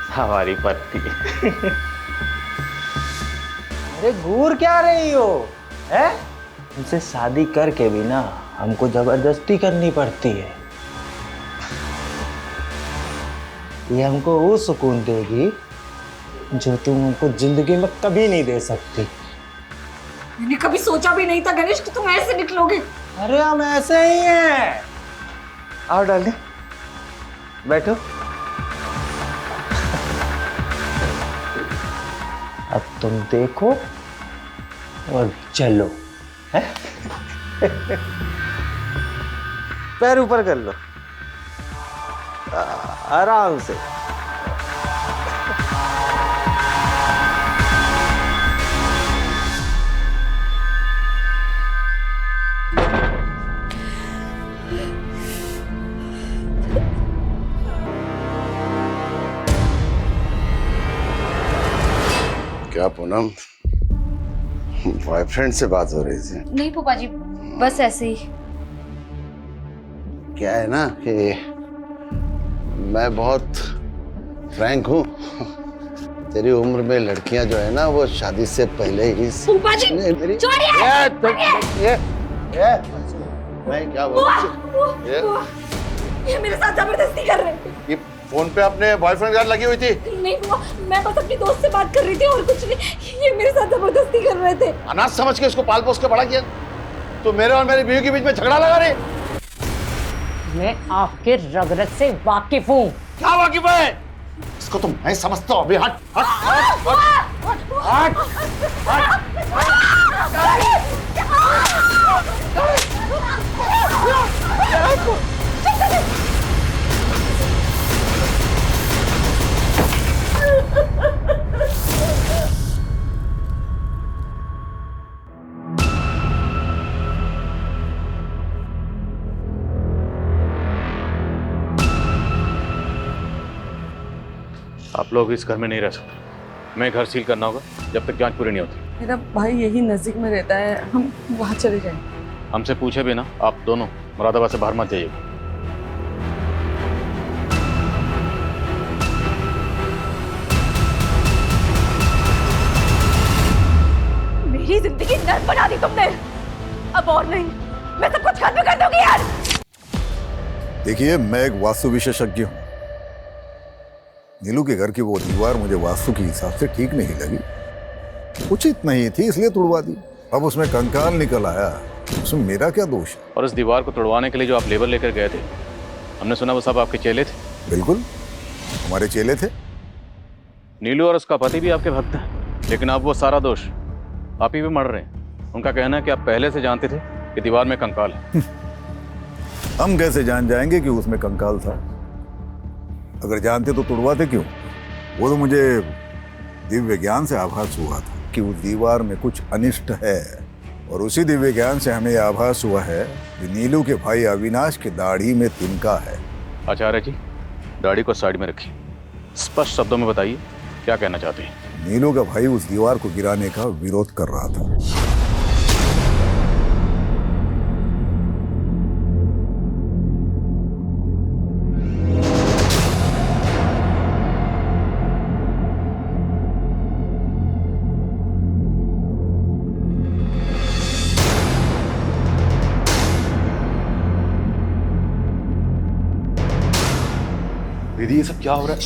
हमारी पत्नी। अरे घूर क्या रही हो? है? उनसे शादी करके भी ना हमको जबरदस्ती करनी पड़ती है। ये हमको वो सुकून देगी जो तुम हमको जिंदगी में कभी नहीं दे सकती। मैंने कभी सोचा भी नहीं था गणेश कि तुम ऐसे निकलोगे। अरे हम ऐसे ही हैं। आओ डार्लिंग, बैठो। अब तुम देखो और चलो। है? पैर ऊपर कर लो, आराम से। क्या पूनम, बॉयफ्रेंड से बात हो रही थी? नहीं फूफा जी, बस ऐसे ही। क्या है ना कि मैं बहुत फ्रैंक हूँ। तेरी उम्र में लड़कियां जो है ना वो शादी से पहले ही फूफा जी मेरी छोड़िए। मैं क्या बोलूं? ये मेरे साथ जबरदस्ती कर रहे हैं। ये फोन पे अपने बॉयफ्रेंड के साथ लगी हुई थी? नहीं फूफा, मैं बस अपनी दोस्त से बात कर रही थी और कुछ नहीं। ये मेरे साथ जबरदस्ती कर रहे थे। अनाथ समझ के उसको पाल पोस के बड़ा किया। तो मेरे और मेरी बीवी के बीच में झगड़ा लगा रही। मैं आपके रगरग से वाकिफ हूँ। क्या वाकिफ है? इसको तुम नहीं समझता हो। अभी हट हट हट हट हट आप लोग इस घर में नहीं रह सकते। मैं घर सील करना होगा जब तक जांच पूरी नहीं होती। मेरा भाई यही नजदीक में रहता है, हम वहाँ चले जाएंगे। हमसे पूछे भी ना, आप दोनों मुरादाबाद से बाहर मत जाइए। मेरी जिंदगी नर्क बना दी तुमने। अब और नहीं, मैं सब कुछ खत्म कर दूंगी यार। देखिए, मैं एक वास्तु विशेषज्ञ हूँ। नीलू के घर की वो दीवार मुझे वास्तु के हिसाब से ठीक नहीं लगी, उचित नहीं थी, इसलिए तुड़वा दी। अब उसमें कंकाल निकल आया, उसमें मेरा क्या दोष है? और इस दीवार को तोड़वाने के लिए जो आप लेबर लेकर गए थे, हमने सुना वो सब आपके चेले थे। बिल्कुल, हमारे चेले थे। नीलू और उसका पति भी आपके भक्त हैं, लेकिन अब वो सारा दोष आप ही पे मर रहे हैं। उनका कहना है कि आप पहले से जानते थे कि दीवार में कंकाल है। हम कैसे जान जाएंगे कि उसमें कंकाल था? अगर जानते तो तुड़वाते क्यों? वो तो मुझे दिव्य ज्ञान से आभास हुआ था कि उस दीवार में कुछ अनिष्ट है, और उसी दिव्य ज्ञान से हमें आभास हुआ है कि नीलू के भाई अविनाश की दाढ़ी में तिनका है। आचार्य जी, दाढ़ी को साइड में रखिए, स्पष्ट शब्दों में बताइए क्या कहना चाहते हैं। नीलू का भाई उस दीवार को गिराने का विरोध कर रहा था। दीदी, ये सब क्या हो रहा है?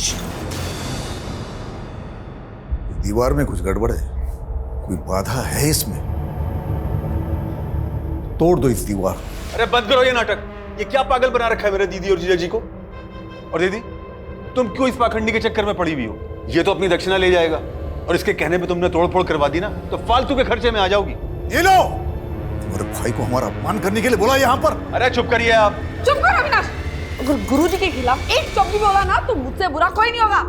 दीवार में कुछ गड़बड़ है, कोई बाधा है इसमें। तोड़ दो इस दीवार। अरे बंद करो ये नाटक। ये क्या पागल बना रखा है मेरे दीदी और जीजा जी को? और दीदी, तुम क्यों इस पाखंडी के चक्कर में पड़ी हुई हो? ये तो अपनी दक्षिणा ले जाएगा, और इसके कहने पे तुमने तोड़फोड़ करवा दी ना, तो फालतू के खर्चे में आ जाओगी। ये लो, तुम्हारे भाई को हमारा अपमान करने के लिए बोला यहाँ पर। अरे चुप करिए आप। चुप कर अविनाश। अगर गुरुजी के खिलाफ एक शब्द भी बोला ना तो मुझसे बुरा कोई नहीं होगा।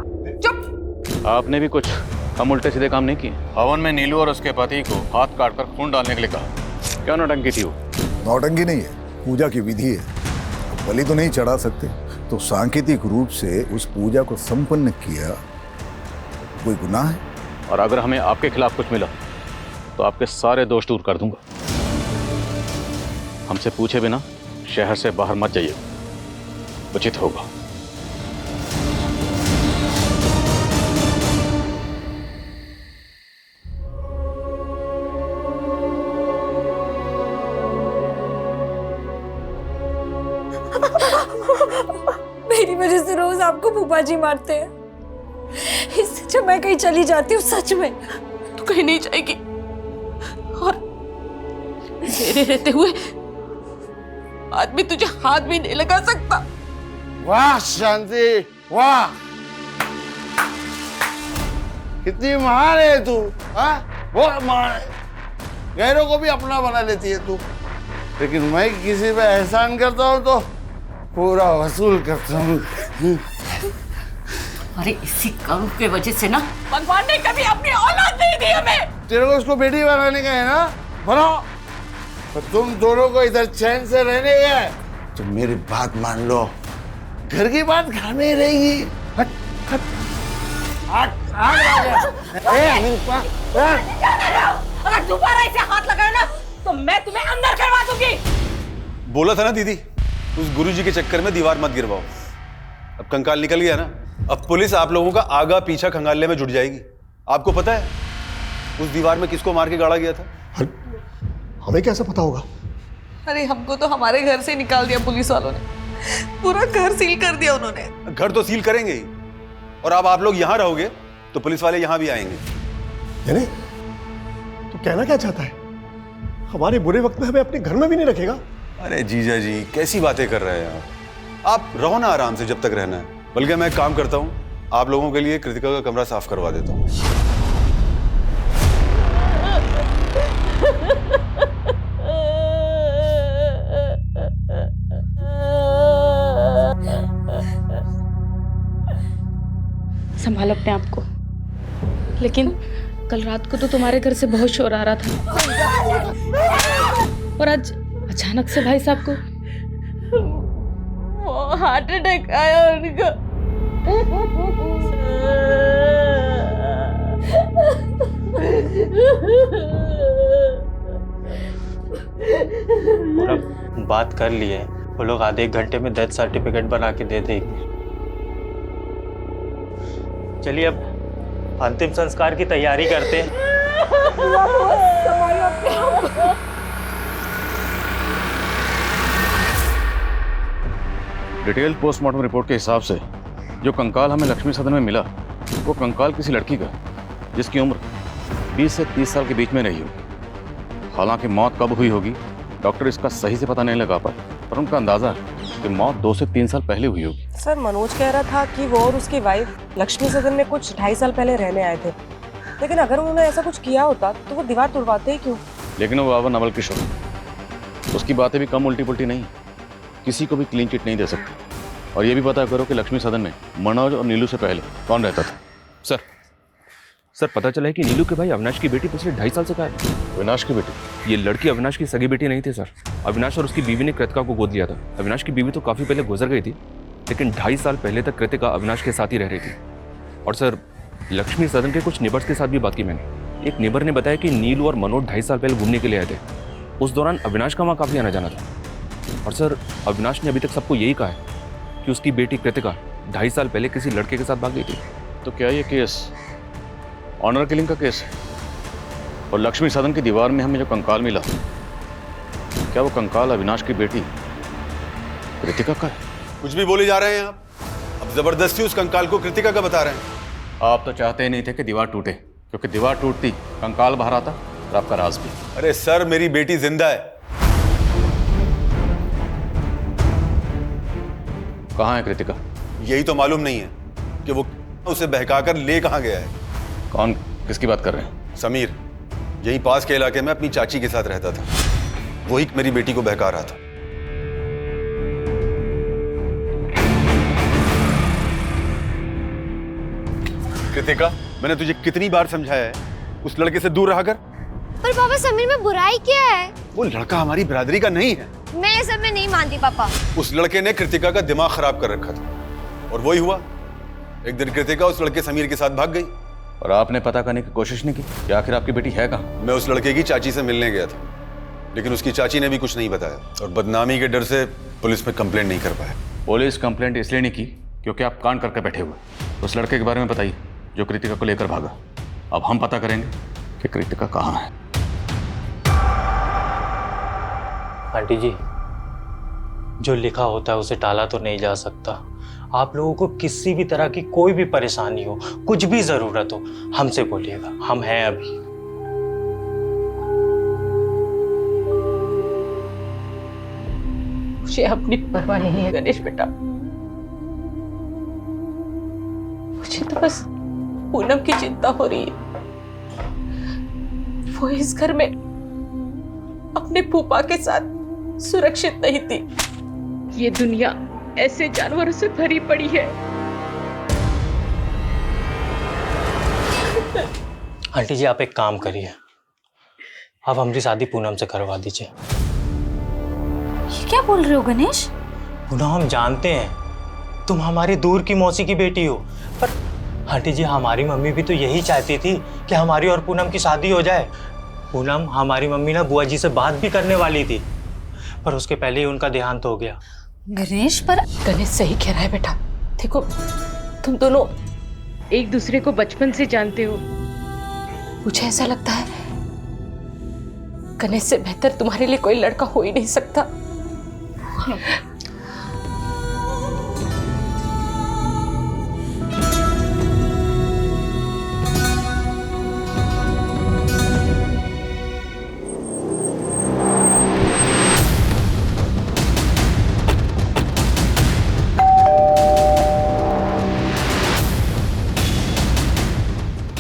चुप। आपने भी कुछ हम उल्टे सीधे काम नहीं किए। हवन में नीलू और उसके पति को हाथ काटकर खून डालने के लिए कहा। क्या नौटंकी थी वो? नौटंकी नहीं है, पूजा की विधि है। अब बलि तो नहीं चढ़ा सकते, तो सांकेतिक रूप से उस पूजा को संपन्न किया। कोई गुनाह है? और अगर हमें आपके खिलाफ कुछ मिला तो आपके सारे दोष दूर कर दूंगा। हमसे पूछे बिना शहर से बाहर मत जाइए। उचित होगा। मेरी वजह से रोज आपको फूफा जी मारते हैं। इससे जब मैं कहीं चली जाती हूँ, सच में तू कहीं नहीं जाएगी और मेरे रहते हुए आदमी तुझे हाथ भी नहीं लगा सकता। वाह शांति, वाह, कितनी महान है तू। हाँ, बहुत महान है। गैरों को भी अपना बना लेती है तू, लेकिन मैं किसी पे एहसान करता हूँ तो पूरा वसूल करता हूँ। अरे इसी करू के वजह से ना भगवान ने कभी अपनी औलाद नहीं दी हमें। तेरे को उसको बेटी बनाने का है ना, बनाओ। पर तुम दोनों को इधर चैन से रहने है तो मेरी बात मान लो, घर की बात घर में ही रहेगी। हट हट हट अगर दोबारा इसे हाथ लगाए ना तो मैं तुम्हें अंदर करवा दूंगी। बोला था ना दीदी, उस गुरुजी के चक्कर में दीवार मत गिरवाओ। अब कंकाल निकल गया ना, अब पुलिस आप लोगों का आगा पीछा खंगालने में जुट जाएगी। आपको पता है उस दीवार में किसको मार के गाड़ा गया था? हमें कैसे पता होगा? अरे हमको तो हमारे घर से निकाल दिया पुलिस वालों ने, पूरा घर सील कर दिया उन्होंने। घर तो सील करेंगे ही, और अब आप लोग यहाँ रहोगे तो पुलिस वाले यहाँ भी आएंगे। यानी तू कहना क्या चाहता है? हमारे बुरे वक्त में हमें अपने घर में भी नहीं रखेगा? अरे जीजा जी, कैसी बातें कर रहे हैं आप रहो ना आराम से जब तक रहना है। बल्कि मैं एक काम करता हूँ, आप लोगों के लिए कृतिका का कमरा साफ करवा देता हूँ। संभाल अपने आप को। लेकिन कल रात को तो तुम्हारे घर से बहुत शोर आ रहा था, और आज अचानक से भाई साहब को हार्ट अटैक आया उनको। पूरा बात कर लिए, वो लोग आधे एक घंटे में डेथ सर्टिफिकेट बना के दे देंगे। चलिए अब अंतिम संस्कार की तैयारी करते हैं। डिटेल पोस्टमार्टम रिपोर्ट के हिसाब से जो कंकाल हमें लक्ष्मी सदन में मिला, वो कंकाल किसी लड़की का जिसकी उम्र 20 से 30 साल के बीच में रही हो। हालांकि मौत कब हुई होगी डॉक्टर इसका सही से पता नहीं लगा पाए, पर उनका अंदाजा है कि मौत 2 से 3 साल पहले हुई होगी। सर, मनोज कह रहा था कि वो और उसकी वाइफ लक्ष्मी सदन में कुछ 2.5 साल पहले रहने आए थे, लेकिन अगर उन्होंने ऐसा कुछ किया होता तो वो दीवार तोड़वाते ही क्यों? लेकिन वो बाबा नवल किशोर, उसकी बातें भी कम उल्टी पुल्टी नहीं, किसी को भी क्लीन चिट नहीं दे सकती। और ये भी पता करो कि लक्ष्मी सदन में मनोज और नीलू से पहले कौन रहता था। सर पता चला है कि नीलू के भाई अविनाश की बेटी पिछले 2.5 साल से गायब है। अविनाश की बेटी? ये लड़की अविनाश की सगी बेटी नहीं थी सर। अविनाश और उसकी बीवी ने कृतिका को गोद लिया था। अविनाश की बीवी तो काफ़ी पहले गुजर गई थी, लेकिन 2.5 साल पहले तक कृतिका अविनाश के साथ ही रह रही थी। और सर लक्ष्मी सदन के कुछ नेबर्स के साथ भी बात की मैंने। एक नेबर ने बताया कि नीलू और मनोज 2.5 साल पहले घूमने के लिए आए थे। उस दौरान अविनाश का वहाँ काफ़ी आना जाना था। और सर अविनाश ने अभी तक सबको यही कहा है कि उसकी बेटी कृतिका 2.5 साल पहले किसी लड़के के साथ भाग गई थी। तो क्या ये केस ऑनर किलिंग का केस है? और लक्ष्मी सदन की दीवार में हमें जो कंकाल मिला, क्या वो कंकाल अविनाश की बेटी कृतिका का है? कुछ भी बोले जा रहे हैं आप। अब जबरदस्ती उस कंकाल को कृतिका का बता रहे हैं। आप तो चाहते ही नहीं थे कि दीवार टूटे, क्योंकि दीवार टूटती कंकाल बाहर आता और आपका राज भी। अरे सर, मेरी बेटी जिंदा है। कहाँ है कृतिका? यही तो मालूम नहीं है कि वो उसे बहकाकर ले कहाँ गया है। कौन, किसकी बात कर रहे हैं? समीर, यहीं पास के इलाके में अपनी चाची के साथ रहता था। वही मेरी बेटी को बहका रहा था। कृतिका, मैंने तुझे कितनी बार समझाया है उस लड़के से दूर रहा कर। पर पापा समीर में बुराई क्या है? वो लड़का हमारी बिरादरी का नहीं है। मैं ये सब में नहीं मानती पापा। उस लड़के ने कृतिका का दिमाग खराब कर रखा था, और वही हुआ। एक दिन कृतिका उस लड़के समीर के साथ भाग गई। और आपने पता करने की कोशिश नहीं की कि आखिर आपकी बेटी है कहाँ? मैं उस लड़के की चाची से मिलने गया था, लेकिन उसकी चाची ने भी कुछ नहीं बताया, और बदनामी के डर से पुलिस में कंप्लेंट नहीं कर पाया। पुलिस कंप्लेंट इसलिए नहीं की क्योंकि आप कांड करके बैठे हुए। उस लड़के के बारे में बताइए जो कृतिका को लेकर भागा। अब हम पता करेंगे कि कृतिका कहाँ है। आंटी जी, जो लिखा होता है उसे टाला तो नहीं जा सकता। आप लोगों को किसी भी तरह की कोई भी परेशानी हो, कुछ भी जरूरत हो, हमसे बोलिएगा, हम हैं अभी। मुझे अपनी परवाह नहीं है गणेश बेटा। मुझे तो बस पूनम की चिंता हो रही है। वो इस घर में अपने फूफा के साथ सुरक्षित नहीं थी। ये दुनिया ऐसे जानवरों से भरी पड़ी है। आंटी जी, आप एक काम करिए, आप हमारी शादी पूनम से करवा दीजिए। ये क्या बोल रहे हो गणेश? पूनम, हम जानते हैं तुम हमारी दूर की मौसी की बेटी हो, पर आंटी जी, हमारी मम्मी भी तो यही चाहती थी कि हमारी और पूनम की शादी हो जाए। पूनम, हमारी मम्मी ना बुआ जी से बात भी करने वाली थी, पर उसके पहले ही उनका देहांत हो गया। गणेश, पर गणेश सही कह रहा है बेटा। देखो, तुम दोनों एक दूसरे को बचपन से जानते हो। मुझे ऐसा लगता है गणेश से बेहतर तुम्हारे लिए कोई लड़का हो ही नहीं सकता।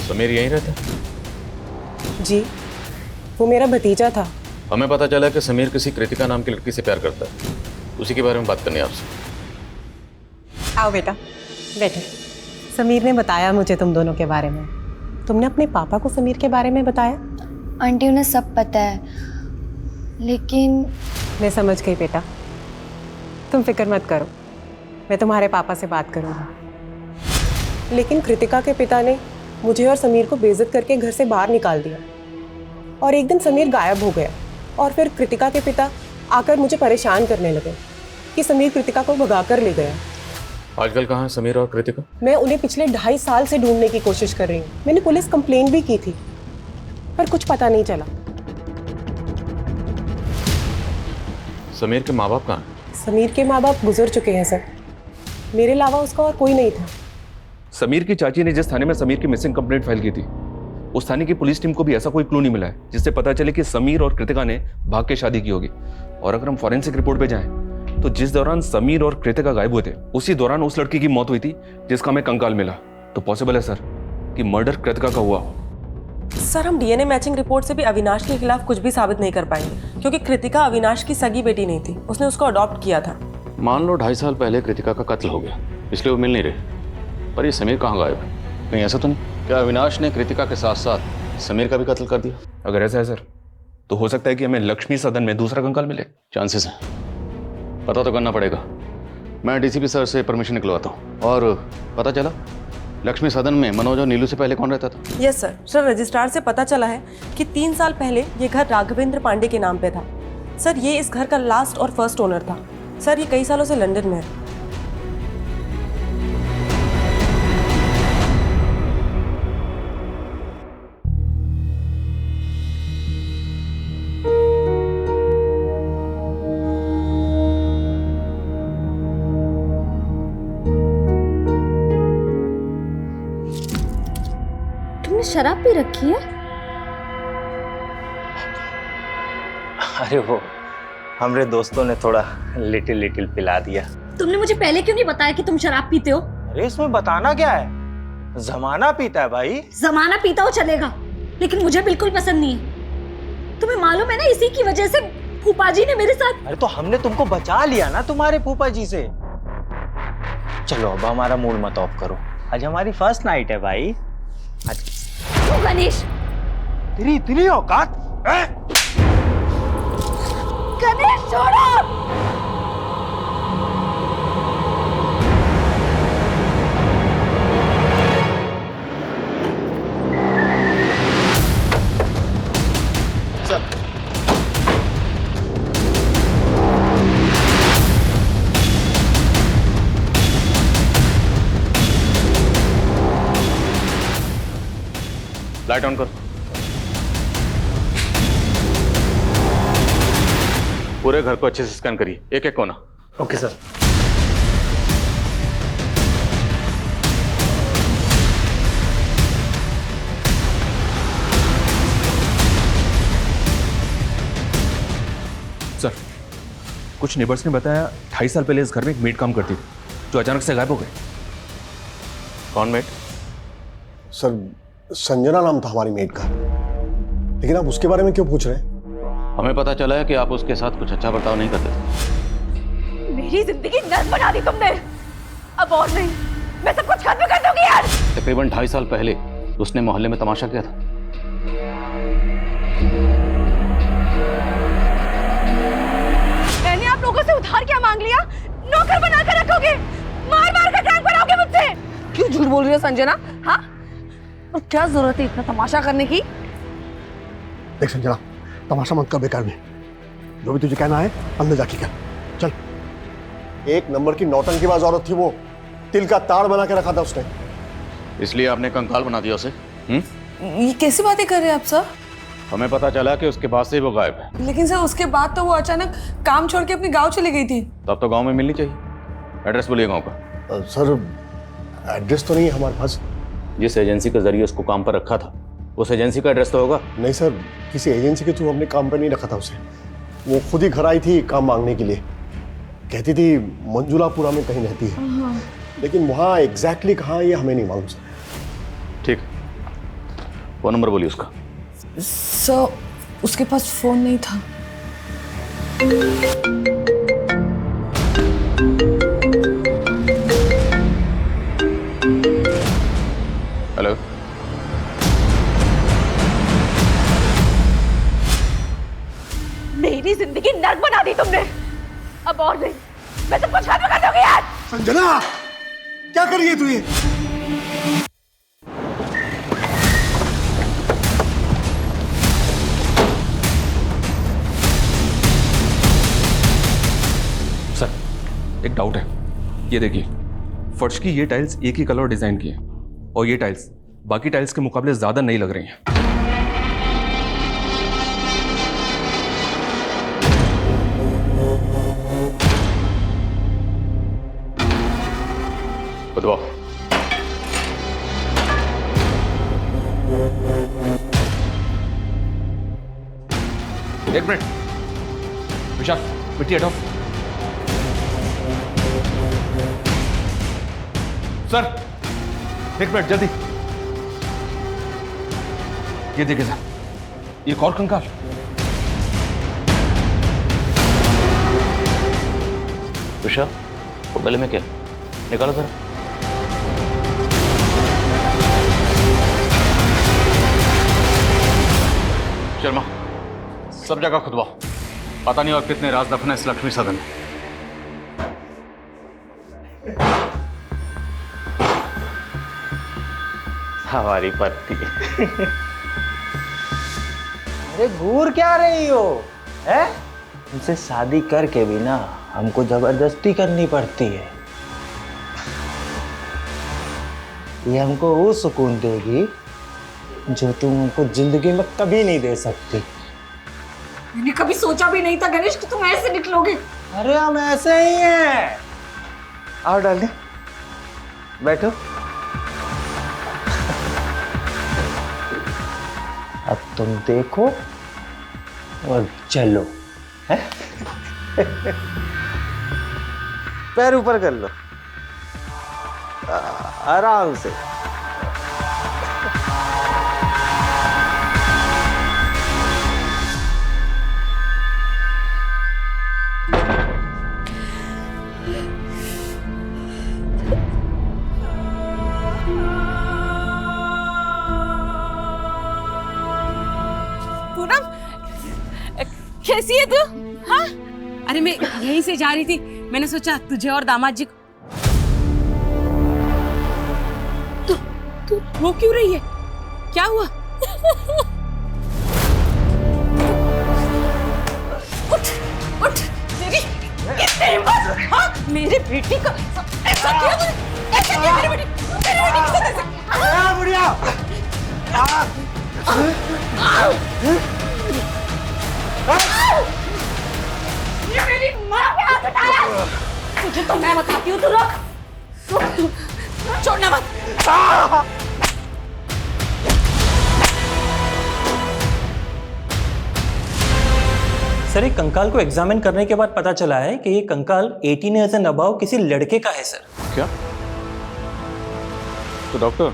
समीर यहीं रहता? जी, वो मेरा भतीजा था। हमें पता चला कि समीर किसी कृतिका नाम की लड़की से प्यार करता है। उसी के बारे में बात करनी है आपसे। आओ बेटा, बैठे। समीर ने बताया मुझे तुम दोनों के बारे में। तुमने अपने पापा को समीर के बारे में बताया? आंटी, उन्हें सब पता है, लेकिन मैं समझ गई बेटा, तुम फिक्र मत करो, मैं तुम्हारे पापा से बात करूँगा। लेकिन कृतिका के पिता ने मुझे और समीर को बेइज्जत करके घर से बाहर निकाल दिया, और एक दिन समीर गायब हो गया, और फिर कृतिका के पिता आकर मुझे परेशान करने लगे कि समीर कृतिका को भगा कर ले गया। आजकल कहाँ है समीर और कृतिका? मैं उन्हें पिछले 2.5 साल से ढूंढने की कोशिश कर रही हूँ। मैंने पुलिस कंप्लेंट भी की थी, पर कुछ पता नहीं चला। समीर के माँ बाप कहाँ हैं? समीर के माँ बाप गुजर चुके हैं सर। मेरे अलावा उसका और कोई नहीं था। समीर की चाची ने जिस थाने में समीर की मिसिंग कंप्लेंट फाइल की थी, उस थाने की पुलिस टीम को भी ऐसा कोई क्लू नहीं मिला है जिससे पता चले कि समीर और कृतिका ने भाग के शादी की होगी। और अगर हम फॉरेंसिक रिपोर्ट पे जाएं, तो जिस दौरान समीर और कृतिका गायब हुए थे, उसी दौरान उस लड़की की मौत हुई थी जिसका हमें कंकाल मिला। तो पॉसिबल है सर कि मर्डर कृतिका का हुआ हो। सर, हम डीएनए मैचिंग रिपोर्ट से भी अविनाश के खिलाफ कुछ भी साबित नहीं कर पाएंगे, क्योंकि कृतिका अविनाश की सगी बेटी नहीं थी, उसने उसको अडॉप्ट किया था। मान लो 2.5 साल पहले कृतिका का कत्ल हो गया, इसलिए वो मिल नहीं रहे, पर ये समीर कहाँ गायब है? कहीं ऐसा तो नहीं क्या अविनाश ने कृतिका के साथ साथ समीर का भी कत्ल कर दिया? अगर ऐसा है सर, तो हो सकता है कि हमें लक्ष्मी सदन में दूसरा कंकाल मिले। चांसेस हैं, पता तो करना पड़ेगा। मैं डीसीपी सर से परमिशन निकलवाता हूँ। और पता चला लक्ष्मी सदन में मनोज और नीलू से पहले कौन रहता था? Yes sir. सर, रजिस्ट्रार से पता चला है कि 3 साल पहले ये घर राघवेंद्र पांडे के नाम पे था। सर, ये इस घर का लास्ट और फर्स्ट ओनर था। सर, ये कई सालों से लंदन में है। तुमने शराब पी रखी है? अरे वो हमारे दोस्तों ने थोड़ा लिटिल लिटिल पिला दिया। तुमने मुझे पहले क्यों नहीं बताया कि तुम शराब पीते हो? अरे इसमें बताना क्या है, जमाना पीता है भाई। जमाना पीता हो चलेगा, लेकिन मुझे बिल्कुल पसंद नहीं है। तुम्हें मालूम है ना, इसी की वजह से फूफा जी ने मेरे साथ। अरे तो हमने तुमको बचा लिया ना तुम्हारे फूफा जी से। चलो अब हमारा मूड मत ऑफ करो, आज हमारी फर्स्ट नाइट है भाई। आज गणेश, तेरी इतनी औकात? गणेश छोड़ो। लाइट ऑन कर। पूरे घर को अच्छे से स्कैन करिए, एक एक कोना। Okay sir. सर, कुछ नेबर्स ने बताया 2.5 साल पहले इस घर में एक मेड काम करती थी जो अचानक से गायब हो गई। कौन मेड? सर, संजना नाम था हमारी मेड का। लेकिन आप उसके बारे में क्यों पूछ रहे हैं? हमें पता चला है कि आप उसके साथ कुछ अच्छा बर्ताव नहीं करते थे। मेरी जिंदगी नर्क बना दी तुमने। अब और नहीं, मैं सब कुछ खत्म कर दूंगी यार। तकरीबन 2.5 साल पहले उसने मोहल्ले में तमाशा किया था। मैंने आप लोगों से उधार क्या मांग लिया? नौकर बना कर रखोगे, मार मार कर टांग भराओगे मुझसे। क्यों झूठ बोल रही हो संजना? हाँ, और क्या जरूरत है इतना तमाशा करने की? देख संजना, तमाशा मत कर बेकार में। जो भी तुझे कहना है अंदर जाके कर। चल। एक नंबर की नौटंकीबाज औरत थी वो। तिल का ताड़ बना के रखा था उसने। इसलिए आपने कंकाल बना दिया उसे? ये कैसी बातें कर रहे हैं आप सर? हमें पता चला कि उसके बाद से वो गायब है। लेकिन सर उसके बाद तो वो अचानक काम छोड़ के अपने गांव चली गई थी। तब तो गांव में मिलनी चाहिए। एड्रेस बोलिए गांव का। सर, एड्रेस तो नहीं है हमारे पास। जिस एजेंसी के जरिए उसको काम पर रखा था, उस एजेंसी का एड्रेस तो होगा। नहीं सर, किसी एजेंसी के थ्रू हमने काम पर नहीं रखा था उसे। वो खुद ही घर आई थी काम मांगने के लिए। कहती थी मंजुलापुरा में कहीं रहती है, लेकिन वहाँ एग्जैक्टली कहाँ ये हमें नहीं मालूम सर। ठीक, फोन नंबर बोलिए उसका। सर, उसके पास फोन नहीं था। हेलो, मेरी जिंदगी नर्क बना दी तुमने। अब और नहीं, मैं सब कुछ खत्म कर दूंगी यार। संजना, क्या कर रही है तू ये? सर, एक डाउट है। ये देखिए, फर्श की ये टाइल्स एक ही कलर डिजाइन की है और ये टाइल्स बाकी टाइल्स के मुकाबले ज्यादा नई लग रही हैं। बताओ। एक मिनट विशाल, मिट्टी हटाओ। सर, एक मिनट जल्दी। ये देखिए सर, एक और कंकाल। विशाल, वो गले में क्या? निकालो सर। शर्मा, सब जगह खुदवाओ। पता नहीं और कितने राज दफन है इस लक्ष्मी सदन में। हमारी पत्नी। अरे घूर क्या रही हो? हैं? उनसे शादी करके भी ना हमको जबरदस्ती करनी पड़ती है। ये हमको वो सुकून देगी जो तुम हमको जिंदगी में कभी नहीं दे सकती। मैंने कभी सोचा भी नहीं था गणेश कि तुम ऐसे निकलोगे। अरे हम ऐसे ही हैं। आओ डार्लिंग, बैठो। अब तुम देखो और चलो। हैं? पैर ऊपर कर लो, आराम से। पूनम, कैसी है तू? हाँ? अरे मैं यहीं से जा रही थी, मैंने सोचा तुझे और दामाद जी को। तू रो क्यों रही है? क्या हुआ? उठ उठ। मेरी कितनी हिम्मत! हाँ, मेरे बेटी का ऐसा किया तूने? ऐसा किया मेरी बेटी के साथ ऐसा? बुढ़िया! मेरी माँ पे हाथ उठाया। तुझे तो मैं बताती हूँ, तू रुक। छोड़ना मत। सर, एक कंकाल को एग्जामिन करने के बाद पता चला है कि ये कंकाल 18 ईयर्स एंड अबव किसी लड़के का है सर। क्या? तो डॉक्टर,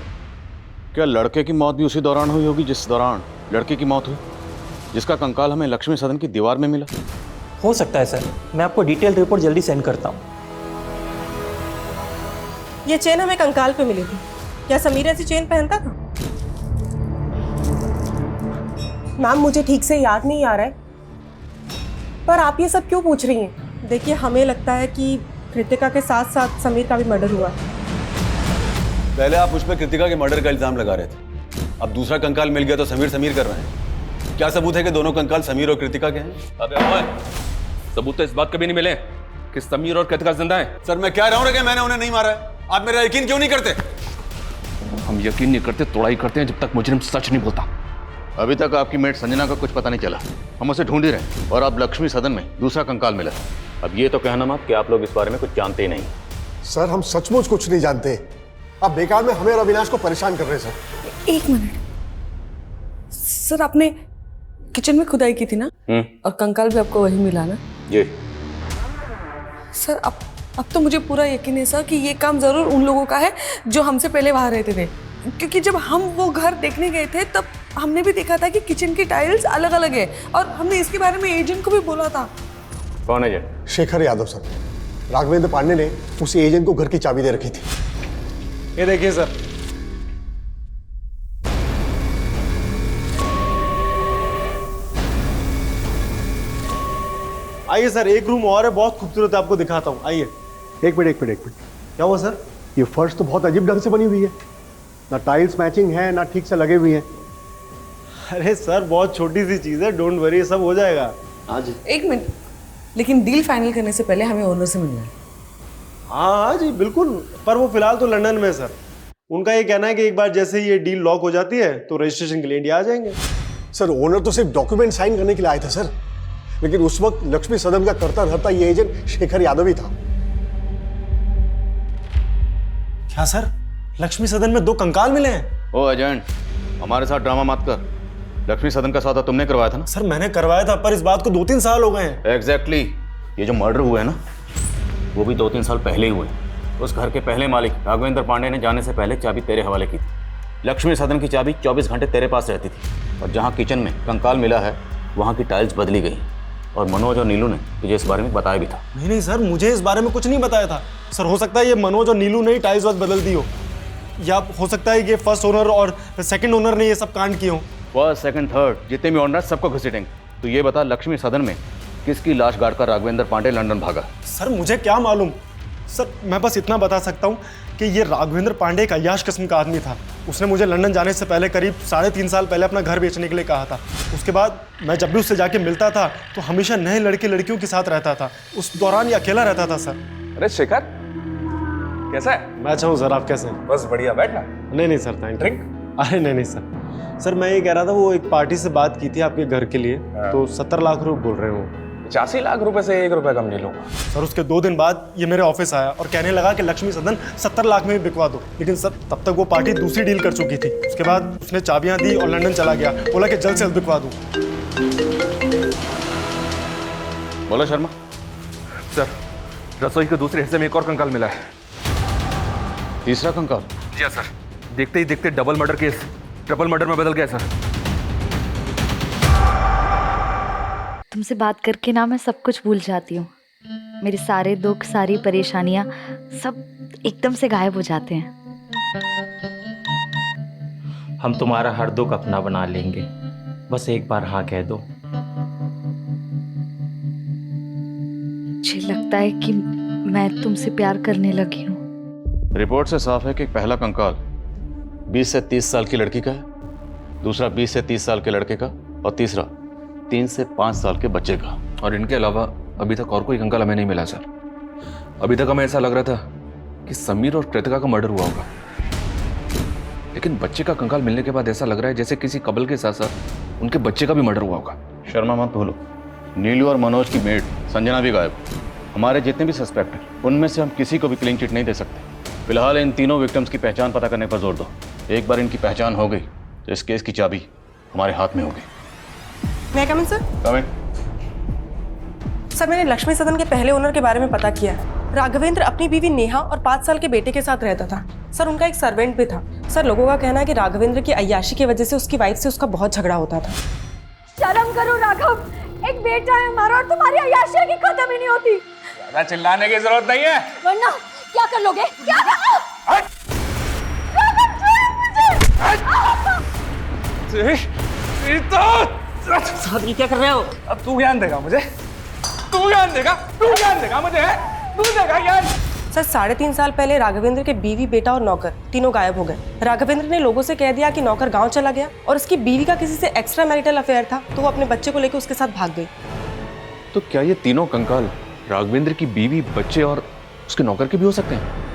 क्या लड़के की मौत भी उसी दौरान हुई होगी जिस दौरान लड़के की मौत हुई, जिसका कंकाल हमें लक्ष्मी सदन की दीवार में मिला? हो सकता है सर, मैं आपको डिटेल रिपोर्ट जल्दी सेंड करता हूँ। ये चेन हमें कंकाल पे मिली थी। क्या समीर ऐसी चेन पहनता था? मैम, मुझे ठीक से याद नहीं आ रहा है, पर आप ये सब क्यों पूछ रही हैं? देखिए, हमें लगता है कि कृतिका के साथ साथ समीर का भी मर्डर हुआ। पहले आप मुझ पर कृतिका के मर्डर का इल्जाम लगा रहे थे, अब दूसरा कंकाल मिल गया तो समीर समीर कर रहे हैं। क्या सबूत है कि दोनों कंकाल समीर और कृतिका के हैं? अबे ओए, सबूत तो इस बात कभी नहीं मिले कि समीर और कृतिका जिंदा हैं। सर, मैं कह रहा हूँ कि मैंने उन्हें नहीं मारा है। आप मेरा यकीन क्यों नहीं करते? हम यकीन नहीं करते, तोड़ाई करते हैं जब तक मुजरिम सच नहीं बोलता। अभी तक आपकी मेट संजना का कुछ पता नहीं चला, हम उसे ढूंढ ही रहे हैं, और अब लक्ष्मी सदन में दूसरा कंकाल मिला। अब ये तो कहना मत कि आप लोग इस बारे में कुछ जानते ही नहीं। सर, हम सचमुच कुछ नहीं जानते। आप बेकार में हमें और अविनाश को परेशान कर रहे हैं सर। एक मिनट सर, आपने किचन में खुदाई की थी ना, और कंकाल भी आपको वही मिला ना? जी सर, अब तो मुझे पूरा यकीन है सर कि ये काम जरूर उन लोगों का है जो हमसे पहले वहां रहते थे, क्योंकि जब हम वो घर देखने गए थे तब हमने भी देखा था कि किचन की टाइल्स अलग अलग है, और हमने इसके बारे में एजेंट को भी बोला था। कौन एजेंट? शेखर यादव सर। राघवेंद्र पांडे ने उसी एजेंट को घर की चाबी दे रखी थी। ये देखिए सर, आइए सर, एक रूम और है, बहुत खूबसूरत है, आपको दिखाता हूँ। आइए। एक मिनट। क्या हुआ सर? ये फर्श तो बहुत अजीब ढंग से बनी हुई है, ना टाइल्स मैचिंग है ना ठीक से लगे हुए हैं। अरे सर, बहुत छोटी सी चीज़ है, डोंट वरी, सब हो जाएगा। हाँ जी। एक मिनट, लेकिन डील फाइनल करने से पहले हमें ओनर से मिलना है। हाँ जी बिल्कुल, पर वो फिलहाल तो लंदन में है सर। उनका ये कहना है कि एक बार जैसे ये डील लॉक हो जाती है तो रजिस्ट्रेशन के लिए इंडिया आ जाएंगे। सर, ओनर तो सिर्फ डॉक्यूमेंट साइन करने के लिए आए थे सर, लेकिन उस वक्त लक्ष्मी सदन का करता धरता ये एजेंट शेखर यादव ही था। क्या सर, लक्ष्मी सदन में 2 कंकाल मिले हैं? ओ एजेंट, हमारे साथ ड्रामा मत कर। लक्ष्मी सदन का सौदा तुमने करवाया था ना? सर, मैंने करवाया था, पर इस बात को 2-3 साल हो गए हैं। एग्जैक्टली। ये जो मर्डर हुए हैं ना, वो भी 2-3 साल पहले ही हुए। उस घर के पहले मालिक राघवेंद्र पांडे ने जाने से पहले चाबी तेरे हवाले की थी। लक्ष्मी सदन की चाबी 24 घंटे तेरे पास रहती थी, और जहाँ किचन में कंकाल मिला है वहाँ की टाइल्स बदली गई, और मनोज और नीलू ने तुझे इस बारे में बताया भी था। नहीं सर, मुझे इस बारे में कुछ नहीं बताया था। सर, हो सकता है ये मनोज और नीलू ने ही टाइल्स वक्त बदल दी हो, या हो सकता है ये फर्स्ट ओनर और सेकंड ओनर ने ये सब कांड किए हो। फर्स्ट, सेकंड, थर्ड जितने भी ओनर सबको घसीटेंगे। तो ये बता, लक्ष्मी सदन में किसकी लाश गाड़कर राघवेंद्र पांडे लंदन भागा? सर, मुझे क्या मालूम। सर, मैं बस इतना बता सकता हूँ कि ये राघवेंद्र पांडे एक अय्याश किस्म का आदमी था। उसने मुझे लंदन जाने से पहले करीब 3.5 साल पहले अपना घर बेचने के लिए कहा था। उसके बाद मैं जब भी उससे जाके मिलता था तो हमेशा नए लड़के लड़कियों के साथ रहता था। उस दौरान ये अकेला रहता था सर। अरे शेखर, कैसा है? मैं अच्छा हूँ सर, आप कैसे हैं? बस बढ़िया, बैठना। नहीं सर, थैंक यू। ड्रिंक? अरे नहीं सर, मैं ये कह रहा था, वो एक पार्टी से बात की थी आपके घर के लिए, तो 70 लाख रुपए बोल रहे हो। 85 लाख रुपए से 1 रुपया कम नहीं लूंगा। सर, उसके 2 दिन बाद ये मेरे ऑफिस आया और कहने लगा कि लक्ष्मी सदन 70 लाख में भी बिकवा दो। लेकिन सर, तब तक वो पार्टी दूसरी डील कर चुकी थी। उसके बाद उसने चाबियां दी और लंदन चला गया, बोला कि जल्द से जल्द बिकवा दूं। बोला शर्मा। सर, रसोई के दूसरे हिस्से में एक और कंकाल मिला है। तीसरा कंकाल? जी सर, देखते ही देखते double murder case triple murder में बदल गया सर। तुमसे बात करके ना मैं सब कुछ भूल जाती हूँ। मेरे सारे दुख, सारी परेशानियाँ सब एकदम से गायब हो जाते हैं। हम तुम्हारा हर दुख अपना बना लेंगे, बस एक बार हाँ कह दो। मुझे लगता है कि मैं तुमसे प्यार करने लगी हूँ। रिपोर्ट से साफ है कि पहला कंकाल 20 से 30 साल की लड़की का है, दूसरा 20 से 30 साल के लड़के का, और तीसरा 3 से 5 साल के बच्चे का। और इनके अलावा अभी तक और कोई कंकाल हमें नहीं मिला सर। अभी तक हमें ऐसा लग रहा था कि समीर और कृतिका का मर्डर हुआ होगा। लेकिन बच्चे का कंकाल मिलने के बाद ऐसा लग रहा है जैसे किसी कबल के साथ साथ उनके बच्चे का भी मर्डर हुआ होगा। शर्मा मत भूलो, नीलू और मनोज की मेड संजना भी गायब। हमारे जितने भी सस्पेक्ट हैं उनमें से हम किसी को भी क्लीन चिट नहीं दे सकते। फिलहाल इन तीनों विक्टिम्स की पहचान पता करने पर जोर दो। एक बार इनकी पहचान हो गई तो इस केस की चाबी हमारे हाथ में होगी। मैं कम इन सर? कमें। सर मैंने लक्ष्मी सदन के पहले ओनर के बारे में पता किया। राघवेंद्र अपनी बीवी नेहा और 5 साल के बेटे के साथ रहता था। सर उनका एक सर्वेंट भी था। सर लोगों का कहना है कि राघवेंद्र की अय्याशी की वजह से उसकी वाइफ से उसका बहुत झगड़ा होता था। शर्म करो राघव, एक बेटा है हमारा और तुम्हारी अय्याशी की खत्म ही नहीं होती। ज़्यादा चिल्लाने की जरूरत नहीं है, वरना क्या कर लोगे? क्या कर? साहब ये क्या कर रहे हो? अब तू ज्ञान देगा मुझे, तू ज्ञान देगा मुझे, तू देगा ज्ञान। सर 3.5 साल पहले राघवेंद्र के बीवी, बेटा और नौकर तीनों गायब हो गए। राघवेंद्र ने लोगों से कह दिया कि नौकर गांव चला गया और उसकी बीवी का किसी से एक्स्ट्रा मैरिटल अफेयर था, तो वो अपने बच्चे को लेकर उसके साथ भाग गई। तो क्या ये तीनों कंकाल राघवेंद्र की बीवी, बच्चे और उसके नौकर के भी हो सकते हैं?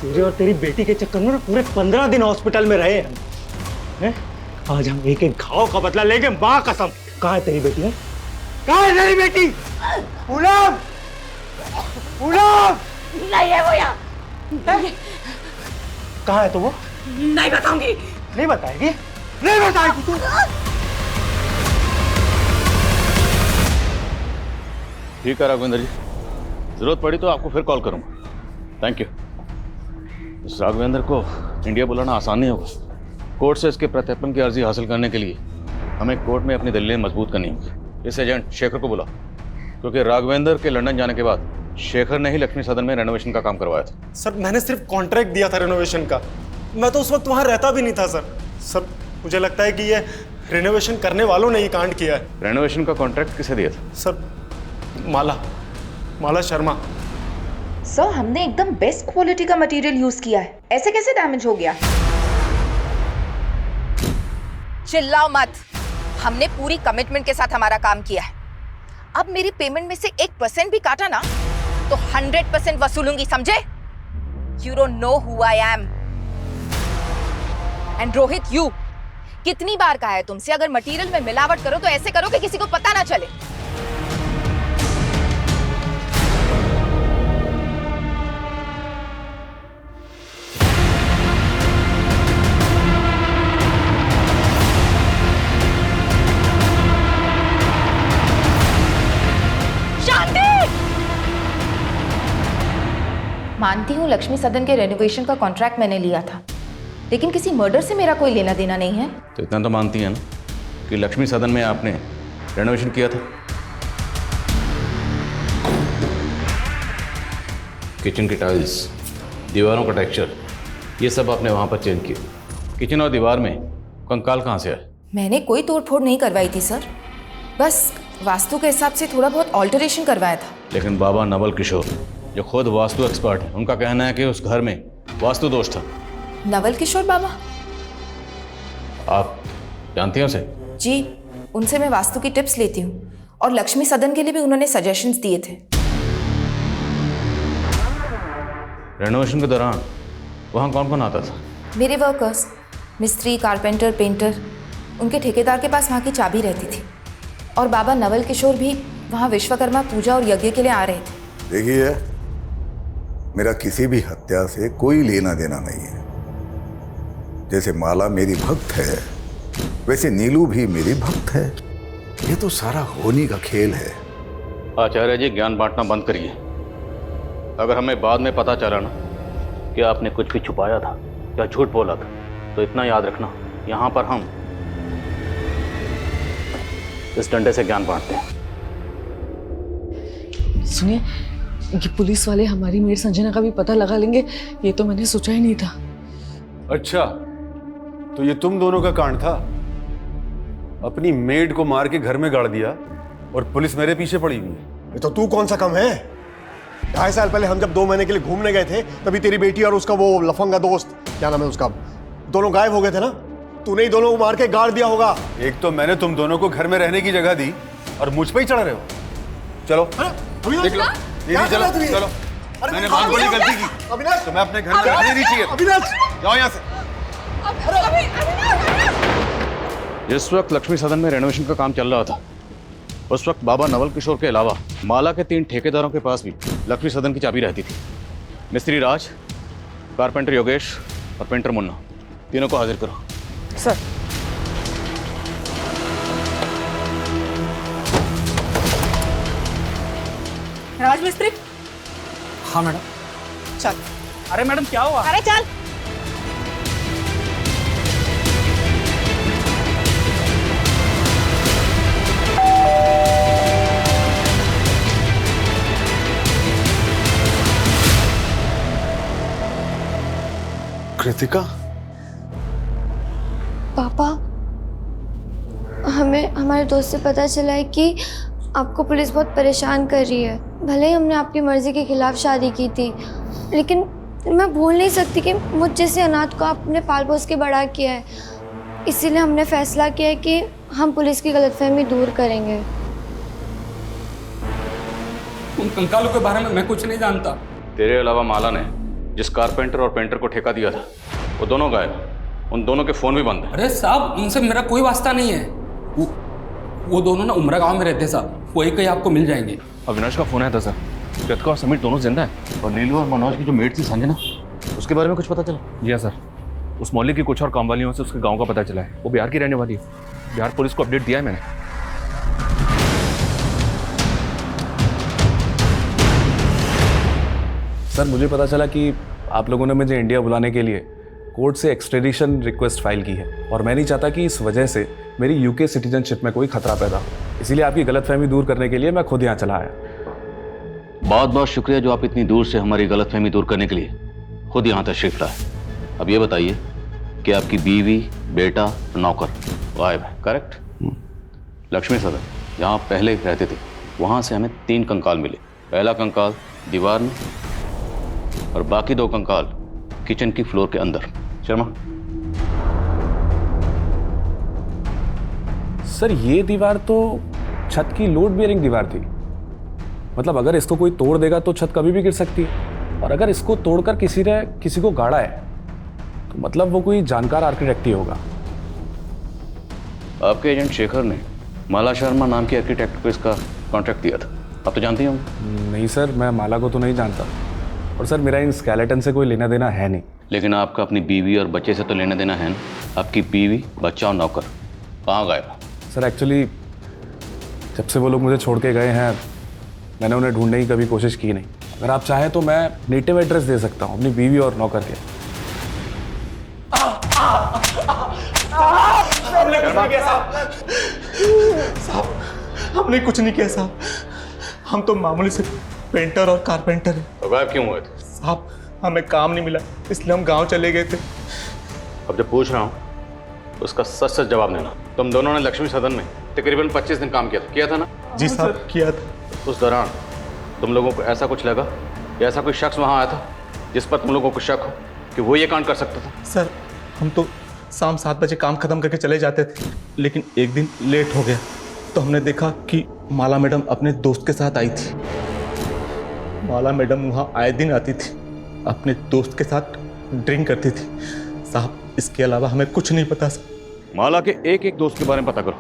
तेरे और तेरी बेटी के चक्कर में पूरे 15 दिन हॉस्पिटल में रहे हैं। आज हम एक एक घाव का बदला लेंगे, माँ कसम। कहाँ है तेरी बेटी? है कहाँ है तेरी बेटी? पूनम, पूनम नहीं है वो यहाँ। कहाँ है तो वो? नहीं बताऊंगी। नहीं बताएगी? नहीं बताएगी तू? ठीक है राघवेंद्र जी, जरूरत पड़ी तो आपको फिर कॉल करूंगा। Thank you. इस राघवेंद्र को इंडिया बुलाना आसान नहीं होगा। कोर्ट से इसके प्रत्यर्पण की अर्जी हासिल करने के लिए हमें कोर्ट में अपनी दलीलें मजबूत करनी होगी। इस एजेंट शेखर को बुला, क्योंकि राघवेंद्र के लंदन जाने के बाद शेखर ने ही लक्ष्मी सदन में रेनोवेशन का काम करवाया था। सर मैंने सिर्फ कॉन्ट्रैक्ट दिया था रेनोवेशन का, मैं तो उस वक्त वहाँ रहता भी नहीं था। सर मुझे लगता है कि ये रेनोवेशन करने वालों ने ये कांड किया है। रेनोवेशन का कॉन्ट्रैक्ट किसे दिया था? सर माला शर्मा। सर हमने एकदम बेस्ट क्वालिटी का मटेरियल यूज किया है, ऐसे कैसे डैमेज हो गया? चिल्लाओ मत, हमने पूरी कमिटमेंट के साथ हमारा काम किया है। अब मेरी पेमेंट में से 1% भी काटा ना तो 100% वसूलूंगी, समझे? You don't know who I am. And Rohit, you कितनी बार कहा है तुमसे, अगर मटेरियल में मिलावट करो तो ऐसे करो कि किसी को पता ना चले। मानती हूँ लक्ष्मी सदन के रेनोवेशन का कॉन्ट्रैक्ट मैंने लिया था, लेकिन किसी मर्डर से मेरा कोई लेना देना नहीं है। तो इतना तो मानती है ना कि लक्ष्मी सदन में आपने रेनोवेशन किया था? किचन की टाइल्स, दीवारों का टेक्सचर, ये सब आपने वहाँ पर चेंज किया। किचन और दीवार में कंकाल कहाँ से आए? मैंने कोई तोड़फोड़ नहीं करवाई थी सर, बस वास्तु के हिसाब से थोड़ा बहुत ऑल्टरेशन करवाया था। लेकिन बाबा नवल किशोर जो खुद वास्तु एक्सपर्ट है, उनका कहना है कि उस घर में वास्तु दोष था। नवल किशोर बाबा? आप जानती हैं उसे? जी, उनसे मैं वास्तु की टिप्स लेती हूँ और लक्ष्मी सदन के लिए भी उन्होंने सजेशंस दिए थे। रेनोवेशन के दौरान वहाँ कौन कौन आता था? मेरे वर्कर्स, मिस्त्री, कारपेंटर, पेंटर, उनके ठेकेदार के पास वहाँ की चाबी रहती थी। और बाबा नवल किशोर भी वहाँ विश्वकर्मा पूजा और यज्ञ के लिए आ रहे थे। देखिए, मेरा किसी भी हत्या से कोई लेना देना नहीं है। जैसे माला मेरी भक्त है, वैसे नीलू भी मेरी भक्त है। ये तो सारा होनी का खेल है। आचार्य जी, ज्ञान बांटना बंद करिए। अगर हमें बाद में पता चला ना कि आपने कुछ भी छुपाया था या झूठ बोला था, तो इतना याद रखना, यहाँ पर हम इस डंडे से ज्ञान बांटते हैं। सुनिए, ये पुलिस वाले हमारी मेड संजना का भी पता लगा लेंगे, ये तो मैंने सोचा ही नहीं था। अच्छा, तो ये तुम दोनों का कांड था? अपनी मेड को मार के घर में गाड़ दिया और पुलिस मेरे पीछे पड़ी हुई है। ये तो तू कौन सा कम है? 2.5 साल पहले हम जब 2 महीने के लिए घूमने गए थे, तभी तेरी बेटी और उसका वो लफंगा दोस्त, क्या नाम है उसका, दोनों गायब हो गए थे ना। तूने ही दोनों को मार के गाड़ दिया होगा। एक तो मैंने तुम दोनों को घर में रहने की जगह दी और मुझ पे ही चढ़ रहे हो। चलो देख लो दीदी, चलो चलो। मैंने बहुत बड़ी गलती की। अविनाश, तुम्हें अपने घर में रहने नहीं चाहिए। अविनाश, जाओ यहाँ से। जिस वक्त लक्ष्मी सदन में रेनोवेशन का काम चल रहा था, उस वक्त बाबा नवल किशोर के अलावा माला के 3 ठेकेदारों के पास भी लक्ष्मी सदन की चाबी रहती थी। मिस्त्री राज, कारपेंटर योगेश और पेंटर मुन्ना, तीनों को हाजिर करो। सर। राजमिस्त्री। हाँ मैडम। चल। अरे मैडम क्या हुआ? अरे चल। कृतिका, पापा, हमें हमारे दोस्त से पता चला है कि आपको पुलिस बहुत परेशान कर रही है। भले ही हमने आपकी मर्जी के खिलाफ शादी की थी, लेकिन मैं भूल नहीं सकती कि मुझ जैसे अनाथ को आपने पाल पोस के बड़ा किया है। इसीलिए हमने फैसला किया है कि हम पुलिस की गलतफहमी दूर करेंगे। उन कंकालों के बारे में मैं कुछ नहीं जानता। तेरे अलावा माला ने जिस कारपेंटर और पेंटर को ठेका दिया था, वो दोनों गायब। उन दोनों के फोन भी बंद है। अरे साहब, उनसे मेरा कोई वास्ता नहीं है। वो दोनों ना उमरा गांव में रहते साहब, वही कहीं आपको मिल जाएंगे। अविनाश का फोन आया था सर। कृतिका और समीर दोनों जिंदा है। और नीलू और मनोज की जो मेट थी संजना, उसके बारे में कुछ पता चला? जी हाँ सर, उस मोहल्ले की कुछ और काम वालियों से उसके गांव का पता चला है। वो बिहार की रहने वाली है। बिहार पुलिस को अपडेट दिया है मैंने। सर, मुझे पता चला कि आप लोगों ने मुझे इंडिया बुलाने के लिए कोर्ट से एक्सट्रेडिशन रिक्वेस्ट फाइल की है, और मैं नहीं चाहता कि इस वजह से मेरी यूके सिटीजनशिप में कोई खतरा पैदा हो। इसीलिए आपकी गलतफहमी दूर करने के लिए मैं खुद यहाँ चला आया। बहुत बहुत शुक्रिया जो आप इतनी दूर से हमारी गलतफहमी दूर करने के लिए खुद यहाँ तशरीफ लाए। अब ये बताइए कि आपकी बीवी, बेटा, नौकर गायब है, करेक्ट? लक्ष्मी सदन जहाँ पहले रहते थे, वहाँ से हमें 3 कंकाल मिले। पहला कंकाल दीवार में और बाकी 2 कंकाल किचन की फ्लोर के अंदर। शर्मा, सर ये दीवार तो छत की लोड बेयरिंग दीवार थी। मतलब अगर इसको कोई तोड़ देगा तो छत कभी भी गिर सकती है, और अगर इसको तोड़कर किसी ने किसी को गाड़ा है तो मतलब वो कोई जानकार आर्किटेक्ट ही होगा। आपके एजेंट शेखर ने माला शर्मा नाम के आर्किटेक्ट को इसका कॉन्ट्रैक्ट दिया था, आप तो जानते होंगे। नहीं सर, मैं माला को तो नहीं जानता, और सर मेरा इन स्केलेटन से कोई लेना देना है नहीं। लेकिन आपका अपनी बीवी और बच्चे से तो लेना देना है ना? आपकी बीवी, बच्चा और नौकर कहाँ गए? सर एक्चुअली जब से वो लोग मुझे छोड़ के गए हैं, मैंने उन्हें ढूंढने की कभी कोशिश की नहीं। अगर आप चाहें तो मैं नेटिव एड्रेस दे सकता हूँ अपनी बीवी और नौकर के। हमने कुछ नहीं किया साहब। हम तो मामूली से पेंटर और कारपेंटर हैं। तो गायब क्यों हुए थे? साहब हमें काम नहीं मिला, इसलिए हम गांव चले गए थे। अब जब पूछ रहा हूँ उसका सच सच जवाब देना। तुम दोनों ने लक्ष्मी सदन में तकरीबन 25 दिन काम किया था ना? जी साहब, किया था। उस दौरान तुम लोगों को ऐसा कुछ लगा या ऐसा कोई शख्स वहाँ आया था जिस पर तुम लोगों को शक हो कि वो ये कांड कर सकता था? सर हम तो शाम 7 बजे काम खत्म करके चले जाते थे, लेकिन एक दिन लेट हो गया तो हमने देखा कि माला मैडम अपने दोस्त के साथ आई थी। माला मैडम वहाँ आए दिन आती थी, अपने दोस्त के साथ ड्रिंक करती थी। साहब इसके अलावा हमें कुछ नहीं पता सर। माला के एक दोस्त के बारे में पता करो,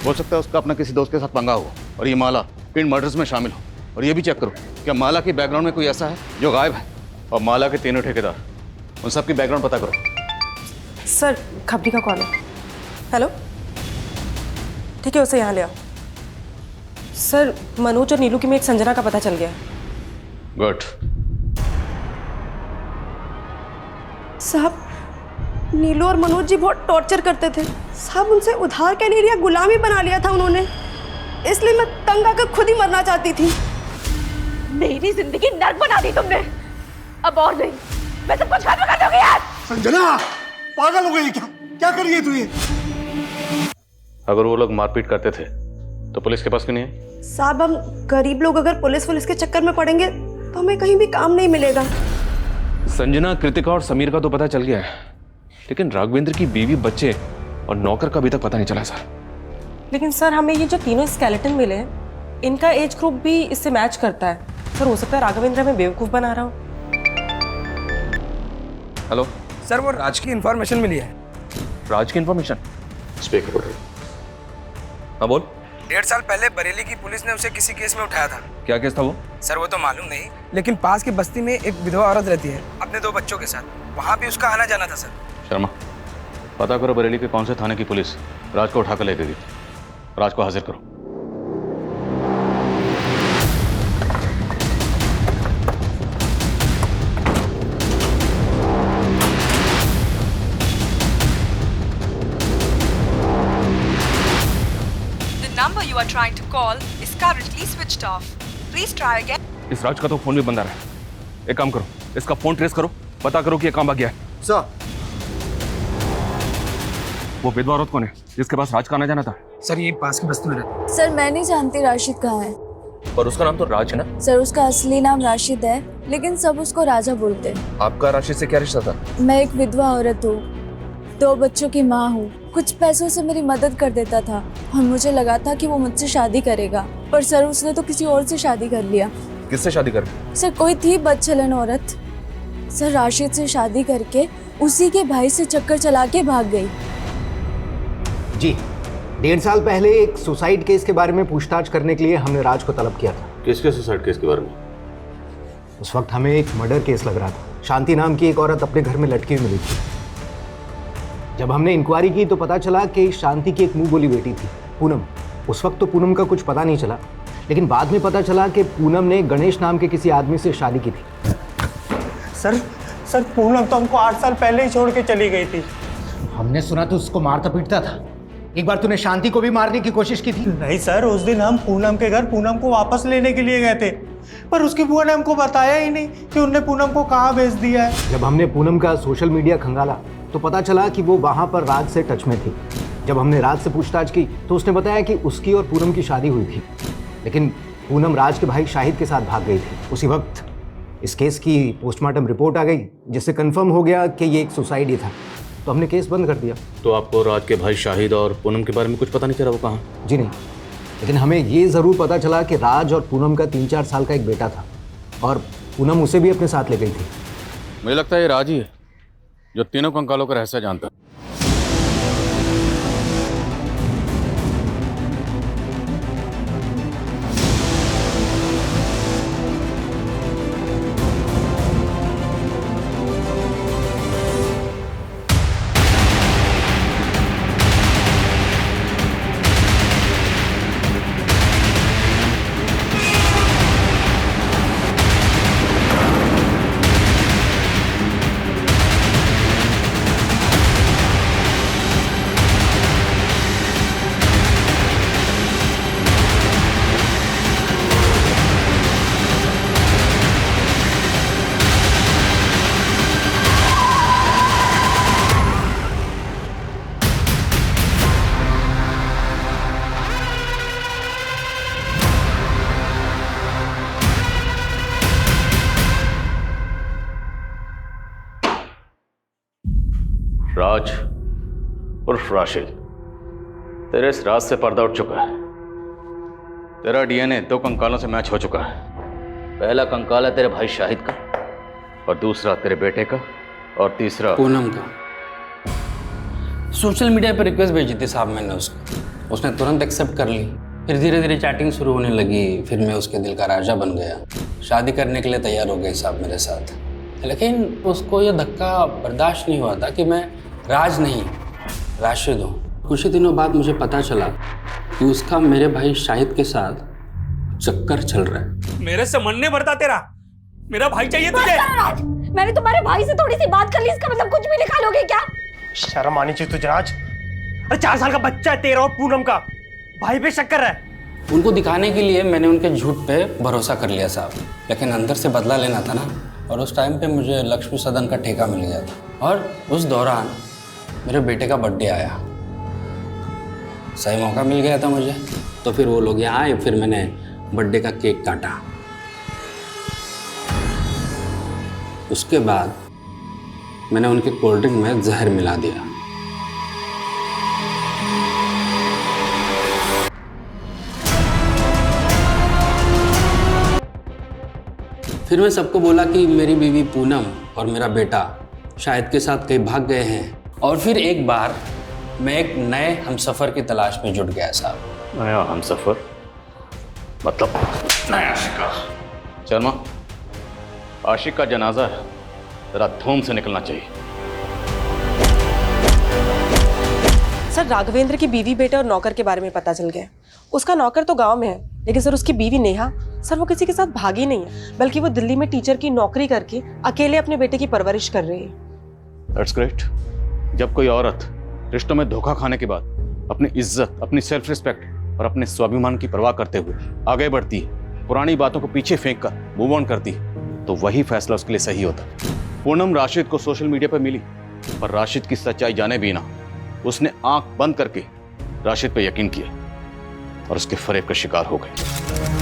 हो सकता है उसका अपना किसी दोस्त के साथ पंगा हो और ये माला इन मर्डर्स में शामिल हो। और ये भी चेक करो क्या माला के बैकग्राउंड में कोई ऐसा है जो गायब है, और माला के 3 ठेकेदार, उन सब की बैकग्राउंड पता करो। सर खबरी का कॉल है। हेलो, ठीक है उसे यहाँ ले आओ। सर मनोज और नीलू की में एक संजना का पता चल गया। गुड। साहब नीलू और मनोज जी बहुत टॉर्चर करते थे साहब। उनसे उधार क्या नहीं लिया, गुलामी बना लिया था उन्होंने। इसलिए मैं तंग आकर खुद ही मरना चाहती थी। मेरी जिंदगी नर्क बना दी तुमने। अब और नहीं, मैं सब कुछ खत्म कर दूंगी यार। संजना पागल हो गई क्या? क्या कर रही है तू ये? अगर वो लोग मारपीट करते थे तो पुलिस के पास क्यों नहीं है? साहब हम गरीब लोग अगर पुलिस के चक्कर में पड़ेंगे तो हमें कहीं भी काम नहीं मिलेगा। संजना, कृतिका और समीर का तो पता चल गया है, लेकिन राघवेंद्र की बीवी, बच्चे और नौकर का अभी तक पता नहीं चला सर। लेकिन सर हमें ये जो तीनों स्केलेटन मिले हैं, इनका एज ग्रुप भी इससे मैच करता है। सर हो सकता है राघवेंद्र हमें बेवकूफ बना रहा हो। हेलो सर, वो राज की इंफॉर्मेशन मिली है। राज की इंफॉर्मेशन? स्पीकर। हाँ बोल। 1.5 साल पहले बरेली की पुलिस ने उसे किसी केस में उठाया था। क्या केस था वो? सर वो तो मालूम नहीं, लेकिन पास की बस्ती में एक विधवा औरत रहती है अपने 2 बच्चों के साथ। वहाँ भी उसका आना जाना था सर। शर्मा, पता करो बरेली के कौन से थाने की पुलिस राज को उठाकर ले गई। राज को हाजिर करो। number you are trying to call is currently switched off. Please try again. इस राज का तो फोन भी बंद आ रहा है। एक काम करो, इसका फोन ट्रेस करो, पता करो कि ये कहाँ भाग गया है। सर, वो विधवा औरत कौन है जिसके पास राज का आना जाना था? सर ये पास की बस्ती में रहता है। सर मैं नहीं जानती राशिद कहाँ है। और उसका नाम तो राज है ना? सर उसका असली नाम राशिद है, लेकिन सब उसको राजा बोलते हैं। आपका राशिद से क्या रिश्ता था? मैं एक विधवा औरत हूँ, 2 बच्चों की माँ हूँ। कुछ पैसों से मेरी मदद कर देता था और मुझे लगा था कि वो मुझसे शादी करेगा, पर सर उसने तो किसी और से शादी कर लिया। किससे शादी कर? सर कोई थी बदचलन औरत। सर राशिद से शादी करके उसी के भाई से चक्कर चला के भाग गई। जी, 1.5 साल पहले एक सुसाइड केस के बारे में पूछताछ करने के लिए हमने राज को तलब किया था। किसके सुसाइड केस के बारे में? उस वक्त हमें एक मर्डर केस लग रहा था। शांति नाम की एक औरत अपने घर में लटकी हुई मिली थी। जब हमने इंक्वायरी की तो पता चला कि शांति की एक मुंह बोली बेटी थी, पूनम। उस वक्त तो पूनम का कुछ पता नहीं चला, लेकिन बाद में पता चला कि पूनम ने गणेश नाम के किसी आदमी से शादी की थी। सर पूनम तो हमको 8 साल पहले ही छोड़ के चली गई थी। हमने सुना तो उसको मारता पीटता था। एक बार तूने शांति को भी मारने की कोशिश की थी। नहीं सर, उस दिन हम पूनम के घर पूनम को वापस लेने के लिए गए थे, पर उसकी बुआ ने हमको बताया ही नहीं कि उनने पूनम को कहाँ भेज दिया है। जब हमने पूनम का सोशल मीडिया खंगाला तो पता चला कि वो वहाँ पर राज से टच में थी। जब हमने राज से पूछताछ की तो उसने बताया कि उसकी और पूनम की शादी हुई थी, लेकिन पूनम राज के भाई शाहिद के साथ भाग गई थी। उसी वक्त इस केस की पोस्टमार्टम रिपोर्ट आ गई, जिससे कंफर्म हो गया कि ये एक सुसाइड ही था, तो हमने केस बंद कर दिया। तो आपको राज के भाई शाहिद और पूनम के बारे में कुछ पता नहीं चला वो कहाँ? जी नहीं, लेकिन हमें ये ज़रूर पता चला कि राज और पूनम का 3-4 साल का एक बेटा था और पूनम उसे भी अपने साथ ले गई थी। मुझे लगता है ये राज ही है जो तीनों कंकालों का रहस्य जानता है। राज उर्फ राशिद, तेरे इस राज से पर्दा उठ चुका है। तेरा डीएनए 2 कंकालों से मैच हो चुका है। पहला कंकाल है तेरे भाई शाहिद का, और दूसरा तेरे बेटे का, और तीसरा पूनम का। सोशल मीडिया पर रिक्वेस्ट भेजी थी साहब मैंने उसको, उसने तुरंत एक्सेप्ट कर ली। फिर धीरे धीरे चैटिंग शुरू होने लगी, फिर मैं उसके दिल का राजा बन गया। शादी करने के लिए तैयार हो गई साहब मेरे साथ, लेकिन उसको ये धक्का बर्दाश्त नहीं हुआ था कि मैं राज नहीं राशिद हूँ। कुछ ही दिनों बाद मुझे पता चला कि उसका मेरे भाई शाहिद के साथ चक्कर चल रहा है। मेरे से मन नहीं भरता तेरा, मेरा भाई चाहिए तुझे। राज, मैंने तुम्हारे भाई से थोड़ी सी बात कर ली, इसका मतलब कुछ भी निकालोगे क्या? शर्म आनी चाहिए तुझे राज। अरे 4 साल का बच्चा है तेरा और पूनम का, भाई पे शक कर रहा है। उनको दिखाने के लिए मैंने उनके झूठ पे भरोसा कर लिया साहब, लेकिन अंदर से बदला लेना था ना। और उस टाइम पे मुझे लक्ष्मी सदन का ठेका मिल गया था, और उस दौरान मेरे बेटे का बर्थडे आया। सही मौका मिल गया था मुझे, तो फिर वो लोग यहाँ आए, फिर मैंने बर्थडे का केक काटा। उसके बाद मैंने उनके कोल्ड ड्रिंक में जहर मिला दिया। फिर मैं सबको बोला कि मेरी बीवी पूनम और मेरा बेटा शाहिद के साथ कहीं भाग गए हैं। और फिर एक बार मैं एक नए हमसफ़र की तलाश में जुट गया साहब। नया हमसफ़र मतलब नया शिकार। शर्मा, आशिक का जनाजा है, जरा धूम से निकलना चाहिए। सर, राघवेंद्र की बीवी, बेटे और नौकर के बारे में पता चल गया। उसका नौकर तो गांव में है, लेकिन सर उसकी बीवी नेहा, सर वो किसी के साथ भागी नहीं है, बल्कि वो दिल्ली में टीचर की नौकरी करके अकेले अपने बेटे की परवरिश कर रही है। That's great. जब कोई औरत रिश्तों में धोखा खाने के बाद अपनी इज्जत, अपनी सेल्फ रिस्पेक्ट और अपने स्वाभिमान की परवाह करते हुए आगे बढ़ती है, पुरानी बातों को पीछे फेंक कर मूव ऑन करती है, तो वही फैसला उसके लिए सही होता है। पूनम राशिद को सोशल मीडिया पर मिली, पर राशिद की सच्चाई जाने भी ना उसने आंख बंद करके राशिद पे यकीन किया और उसके फरेब का शिकार हो गई।